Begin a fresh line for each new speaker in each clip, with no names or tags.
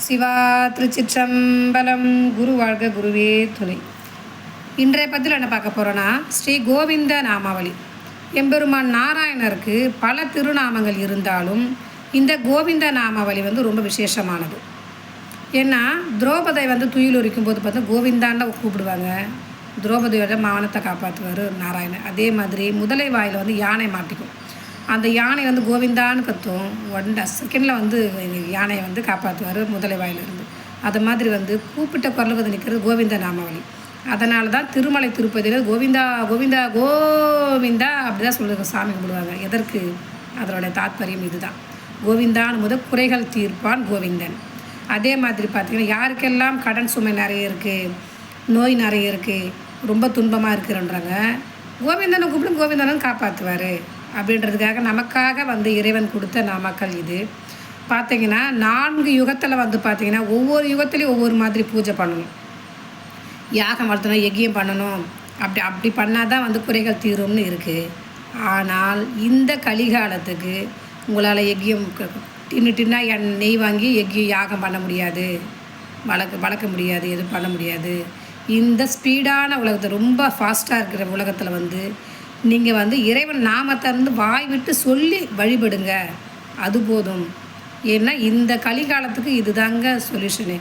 சிவா திருச்சிற்றம்பலம். குரு வாழ்க, குருவே துணை. இன்றைய பதில் என்ன பார்க்க போகிறோன்னா, ஸ்ரீ கோவிந்த நாமாவளி. எம்பெருமான் நாராயணருக்கு பல திருநாமங்கள் இருந்தாலும் இந்த கோவிந்த நாமாவளி ரொம்ப விசேஷமானது. ஏன்னா திரௌபதை துயில் போது பார்த்தா கோவிந்தான்னு கூப்பிடுவாங்க. திரௌபதியோட மானத்தை காப்பாற்றுவார் நாராயணன். அதே மாதிரி முதலை வாயில் யானை மாட்டிக்கும். அந்த யானை கோவிந்தான்னு கத்தும். 1 செகண்டில் யானையை காப்பாற்றுவார் முதலை வாயிலிருந்து. அது மாதிரி கூப்பிட்ட குரலுக்கு நிற்கிறது கோவிந்த நாமாவளி. அதனால தான் திருமலை திருப்பதியில் கோவிந்தா கோவிந்தா கோவிந்தா அப்படி தான் சொல்லுவாங்க, சாமி கும்பிடுவாங்க. எதற்கு? அதனுடைய தாத்பரியம் இதுதான். கோவிந்தான்னு முதல் குறைகள் தீர்ப்பான் கோவிந்தன். அதே மாதிரி பார்த்திங்கன்னா, யாருக்கெல்லாம் கடன் சுமை நிறைய இருக்குது, நோய் நிறைய இருக்குது, ரொம்ப துன்பமாக இருக்குன்றாங்க, கோவிந்தனை கூப்பிட்டு கோவிந்தனும் காப்பாற்றுவார் அப்படின்றதுக்காக நமக்காக இறைவன் கொடுத்த நாமக்கள் இது. பார்த்திங்கன்னா 4 யுகத்தில் பார்த்திங்கன்னா ஒவ்வொரு யுகத்துலேயும் ஒவ்வொரு மாதிரி பூஜை பண்ணணும். யாகம் வளர்த்தணும், யஜ்யம் பண்ணணும். அப்படி பண்ணால் தான் குறைகள் தீரும்னு இருக்குது. ஆனால் இந்த கலிகாலத்துக்கு உங்களால் யஜ்யம் டின்னா நெய் வாங்கி யாகம் பண்ண முடியாது, வளர்க்க முடியாது, எதுவும் பண்ண முடியாது. இந்த ஸ்பீடான உலகத்தை, ரொம்ப ஃபாஸ்ட்டாக இருக்கிற உலகத்தில் நீங்கள் இறைவன் நாமத்தை வாய் விட்டு சொல்லி வழிபடுங்க, அது போதும். ஏன்னா இந்த கலிகாலத்துக்கு இதுதாங்க சொல்யூஷனு.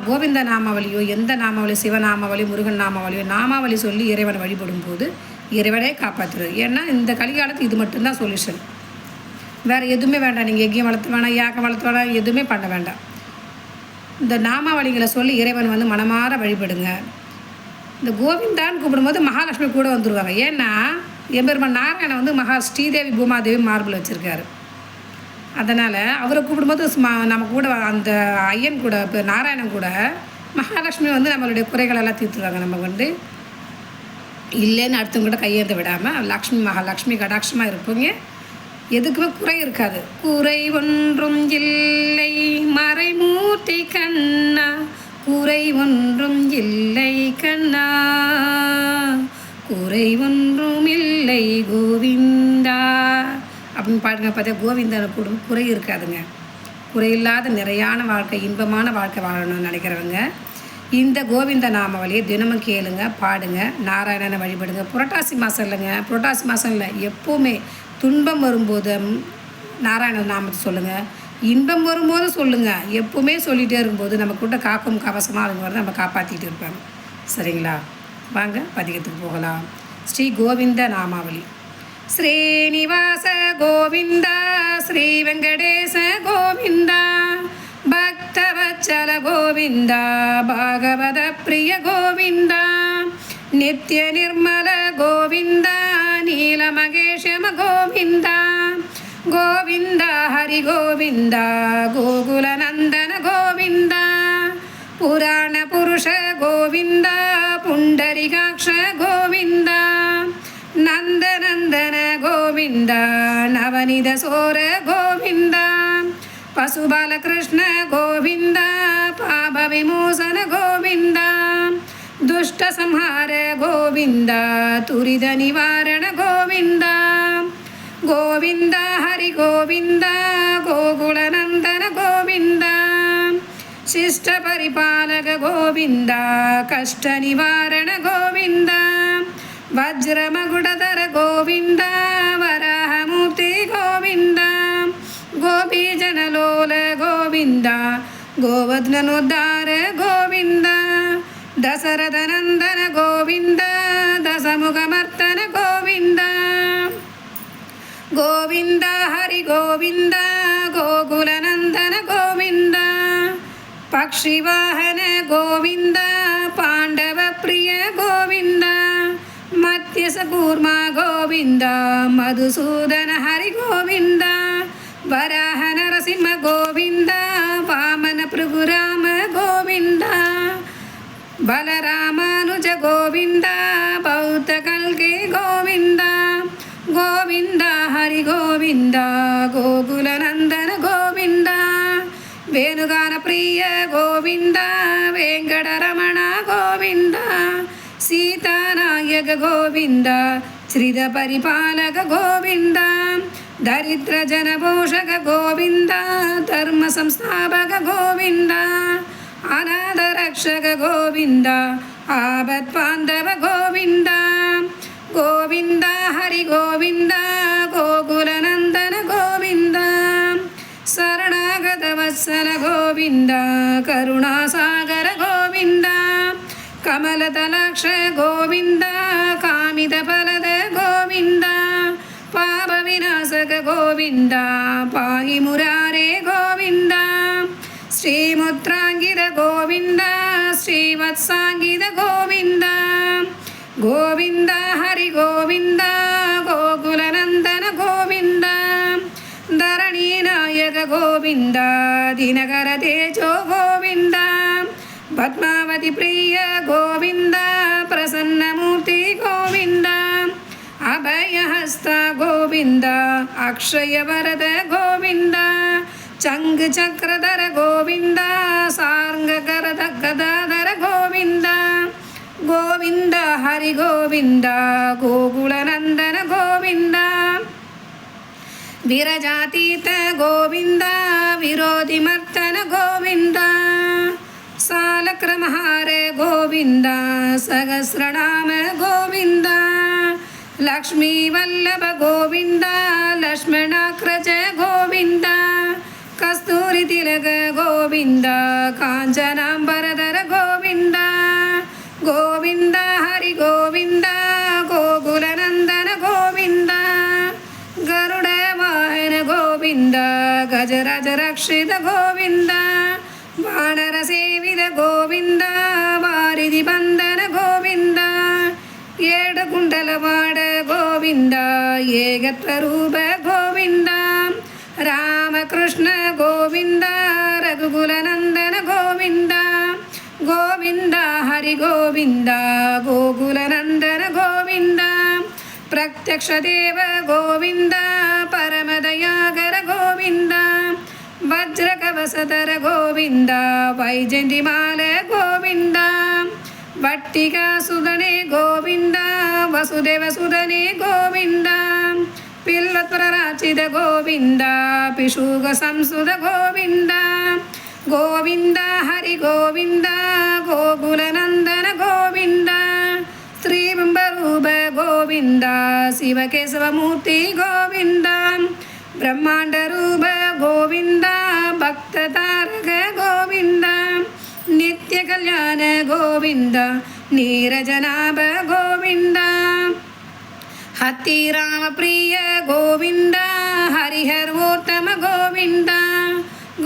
கோவிந்த நாமாவளியோ, எந்த நாமாவளி, சிவநாமாவளி, முருகன் நாமாவளியோ, நாமாவளி சொல்லி இறைவனை வழிபடும் போது இறைவனே காப்பாற்றுறது. ஏன்னா இந்த கலிகாலத்துக்கு இது மட்டும்தான் சொல்யூஷன். வேறு எதுவுமே வேண்டாம். நீங்கள் யஜ்யம் வளர்த்து வேணாம், யாகம் வளர்த்து வேணாம், எதுவுமே பண்ண வேண்டாம். இந்த நாமாவளிகளை சொல்லி இறைவன் மனமாற வழிபடுங்க. இந்த கோவிந்தான்னு கூப்பிடும்போது மகாலட்சுமி கூட வந்துடுவாங்க. ஏன்னா எம்பெருமான் நாராயணன் ஸ்ரீதேவி பூமாதேவி மார்பிள் வச்சுருக்காரு. அதனால் அவரை கூப்பிடும்போது நம்ம கூட அந்த ஐயன் கூட, இப்போ நாராயணன் கூட மகாலட்சுமி நம்மளுடைய குறைகளெல்லாம் தீர்த்துருவாங்க. நம்ம இல்லைன்னு அடுத்தவங்க கூட கையேந்த விடாமல் மகாலட்சுமி கடாட்சமாக இருப்போங்க. எதுக்குமே குறை இருக்காது. குறை ஒன்றும் இல்லை மறைமூர்த்தி கண்ணா, குறை ஒன்றும் இல்லை கண்ணா, குறை ஒன்றும் இல்லை கோவிந்தா அப்படின்னு பாடுங்க. பார்த்தா கோவிந்தனை கூடும் குறை இருக்காதுங்க. குறையில்லாத நிறையான வாழ்க்கை, இன்பமான வாழ்க்கை வாழணும்னு நினைக்கிறவங்க இந்த கோவிந்த நாமாவளியை தினமும் கேளுங்க, பாடுங்க, நாராயணனை வழிபடுங்க. புரட்டாசி மாதம் இல்லைங்க, புரட்டாசி மாதம் இல்லை, எப்போவுமே துன்பம் வரும்போது நாராயண நாமத்தை சொல்லுங்கள், இன்பம் வரும்போது சொல்லுங்கள். எப்போவுமே சொல்லிகிட்டே இருக்கும்போது நம்ம கூட காக்கும் கவசமாக அவங்க நம்ம காப்பாற்றிட்டு இருப்பாங்க. சரிங்களா? வாங்க பதிகத்துக்கு போகலாம். ஸ்ரீ கோவிந்த நாமாவளி. ஸ்ரீனிவாச கோவிந்தா, ஸ்ரீ வெங்கடேச கோவிந்தா, பக்தவச்சல கோவிந்தா, பாகவத பிரிய கோவிந்தா, நித்ய நிர்மல கோவிந்தா, நீலமகேஷம கோவிந்தா, கோவிந்தா ஹரி கோவிந்தா, கோகுல நந்தன கோவிந்தா, புராண புருஷ கோவிந்தா, புண்டரிகாக்ஷ கோவிந்தா, நந்தநந்தன கோவிந்தா, நவனித சோர கோவிந்தா, பசுபால கிருஷ்ண கோவிந்தா, பாப விமோசன கோவிந்தா, துஷ்ட சம்ஹார கோவிந்தா, துரித நிவாரண கோவிந்தா, கோவிந்தா ஹரி கோவிந்தா, கோகுல நந்தன கோவிந்தா, சிஷ்ட பரிபாலக கோவிந்தா, கஷ்ட நிவாரண கோவிந்தா, வஜ்ரமகுடதர கோவிந்தா, வராஹமூர்த்தி கோவிந்தா, கோபீஜனலோல கோவிந்தா, கோவத்னனோத்தார கோவிந்தா, தசரதநந்தன கோவிந்தா, தசமுகமர்த்தன கோவிந்தா, கோவிந்தா ஹரி கோவிந்தா, கோகுலநந்தன கோவிந்தா, பக்ஷிவாஹன கோவிந்தா, பாண்டவ பிரிய கோவிந்தா, மத்தியச கூர்மா கோவிந்தா, மதுசூதன ஹரி கோவிந்தா, வராஹ நரசிம்ம கோவிந்தா, வாமன பிருகுராம கோவிந்தா, பலராமானுஜ கோவிந்தா, பௌத்த கல்கே கோவிந்தா, கோவிந்தா ஹரி கோவிந்தா, கோகுல நந்தன கோவிந்தா, வேணுகான பிரிய கோவிந்தா, வேங்கடரமண கோவிந்தா, சீதாநாயக கோவிந்தா, ஸ்ரீத பரிபாலக கோவிந்தா, दरिद्र जन पोषक गोविंद धर्म संस्थापक गोविंद அநாத ரக்ஷக கோவிந்த ஆபத் பாந்தவ கோவிந்த கோவிந்த ஹரி கோவிந்த கோகுலநந்தன கோவிந்த சரணாகத வத்சல கோவிந்த கருணாசாகர கோவிந்த கமலதலாக்ஷ கோவிந்த காமித பலத கோவிந்த பாப விநாசக கோவிந்த பாஹி முராரே கோவிந்த ஸ்ரீமுத்ராங்கித கோவிந்த ஸ்ரீவத்சாங்கித கோவிந்த கோவிந்த ஹரி கோவிந்த கோகுலநந்தன கோவிந்த தரணி நாயக கோவிந்த தினகர தேஜோ கோவிந்த பத்மாவதி பிரிய கோவிந்த பிரசன்னமூர்த்தி கோவிந்த அபயஹஸ்த கோவிந்த அக்ஷயவரத கோவிந்த சங்கு சக்கரதர கோவிந்த சார்ங்ககரத கதாதர கோவிந்த கோவிந்த ஹரி கோவிந்த கோகுலநந்தன கோவிந்த விரஜாதீத கோவிந்த விரோதிமர்த்தன கோவிந்த சாலக்ரமஹார கோவிந்த சகஸ்ரநாம கோவிந்த லக்ஷ்மீ வல்லப கோவிந்த லக்ஷ்மணாக்ரஜ கோவிந்த கஸ்தூரி திலக கோவிந்த காஞ்சனாம்பரதர கோவிந்த கோவிந்த ஹரி கோவிந்த கோகுலநந்தன கோவிந்த கருட வாஹன கோவிந்த கஜராஜ ரக்ஷித கோவிந்த வானர சேவித கோவிந்த வாரிதி பந்தன கோவிந்த ஏடு குண்டலவாட கோவிந்த ஏகத்வரூப கோவிந்த ராமகிருஷ்ண கோவிந்த ரகுகுலநந்தன கோவிந்த கோவிந்த ஹரி கோவிந்த கோகுலநந்தன கோவிந்த பிரத்யக்ஷ தேவ கோவிந்த பரமதயாகர கோவிந்த வஜ்ரகவசதர கோவிந்த வைஜந்திமால கோவிந்த வட்டிகாசுதனே கோவிந்த வசுதேவசுதனே கோவிந்த பில்லத்வரராச்சித கோவிந்த பிஷூக சம்சுத கோவிந்த கோவிந்த ஹரி கோவிந்த கோகுலநந்தன கோவிந்த ஸ்ரீபிம்பரூப கோவிந்த சிவகேசவமூர்த்தி கோவிந்த பிரம்மாண்ட ரூப கோவிந்த பக்ததாரக கோவிந்த நித்ய கல்யாண கோவிந்த நீரஜநாப கோவிந்த ஹத்திராம பிரிய கோவிந்த ஹரிஹர்வோத்தம கோவிந்த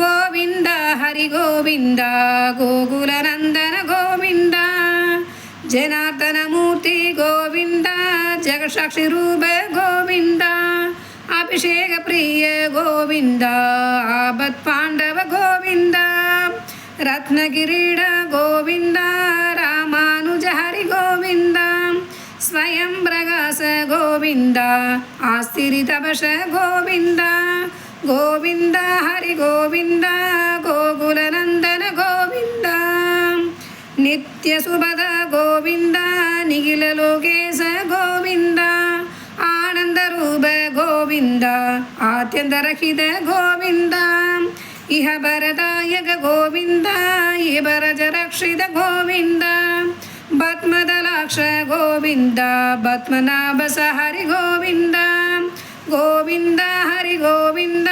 கோவிந்த ஹரி கோவிந்த கோகுலநந்தன கோவிந்த ஜனார்தனமூர்த்தி கோவிந்த ஜெகசாட்சி ரூப கோவிந்த அபிஷேக பிரிய கோவிந்த ஆபத் பாண்டவ கோவிந்த ரத்னகிரீட கோவிந்த ராமானுஜ ஹரி கோவிந்த ஸ்வயம் பிரகாச கோவிந்த ஆஸ்திரி தபச கோவிந்த கோவிந்த ஹரி கோவிந்த கோகுலநந்தன கோவிந்த நித்ய சுபத கோவிந்த நிகில லோகேச கோவிந்த ஆனந்த ரூப கோவிந்த ஆத்யந்தரஹித கோவிந்த இஹ பரதாயக கோவிந்த இபரஜ ரக்ஷித கோவிந்த பத்மதலாக்ஷ கோவிந்த பத்மநாபச ஹரி கோவிந்த கோவிந்த ஹரி கோவிந்த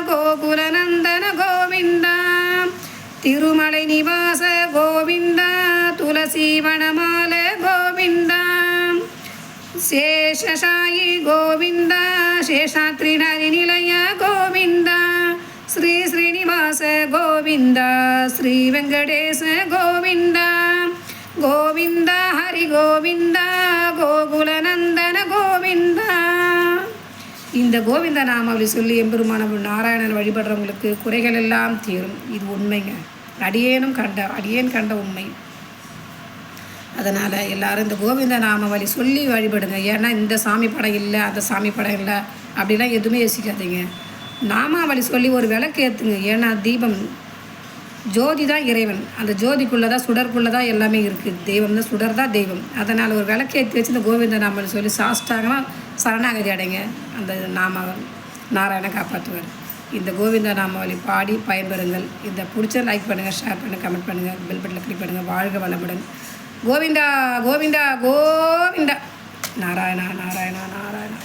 கோகுலநந்தன கோவிந்த திருமலை நிவாச கோவிந்த துளசி வனமால கோவிந்த சேஷசாயி கோவிந்த சேஷாத்ரி ஹரி நிலைய கோவிந்த ஸ்ரீ ஸ்ரீனிவாச கோவிந்த ஸ்ரீ வெங்கடேச கோவிந்த கோவிந்த ஹரி கோவிந்த கோகுலநந்தன கோவிந்த. இந்த கோவிந்த நாமாவளி சொல்லி எம்பெருமான நாராயணன் வழிபடுறவங்களுக்கு குறைகள் எல்லாம் தீரும். இது உண்மைங்க, அடியேன் கண்ட உண்மை. அதனால் எல்லோரும் இந்த கோவிந்த நாமாவளி சொல்லி வழிபடுங்க. ஏன்னா இந்த சாமி படம் இல்லை, அந்த சாமி படம் இல்லை அப்படிலாம் எதுவுமே யோசிக்காதீங்க. நாமாவளி சொல்லி ஒரு விளக்கு ஏற்றுங்க. ஏன்னா தீபம் ஜோதி தான் இறைவன், அந்த ஜோதிக்குள்ளே தான் சுடருக்குள்ளே தான் எல்லாமே இருக்குது. தெய்வம் தான், சுடர் தான் தெய்வம். அதனால் ஒரு விளக்கு ஏற்றி வச்சு இந்த கோவிந்த நாமாவளி சொல்லி சாஷ்டாகமாக சரணாகதி அடைங்க. அந்த நாராயணன் காப்பாற்றுவார். இந்த கோவிந்தா நாமாவளி பாடி பயன்பெறுங்கள். இதை பிடிச்ச லைக் பண்ணுங்கள், ஷேர் பண்ணுங்கள், கமெண்ட் பண்ணுங்கள், பெல் பட்டனில் கிளிக் பண்ணுங்கள். வாழ்க வளமுடன். கோவிந்தா கோவிந்தா கோவிந்தா. நாராயணா நாராயணா நாராயணா.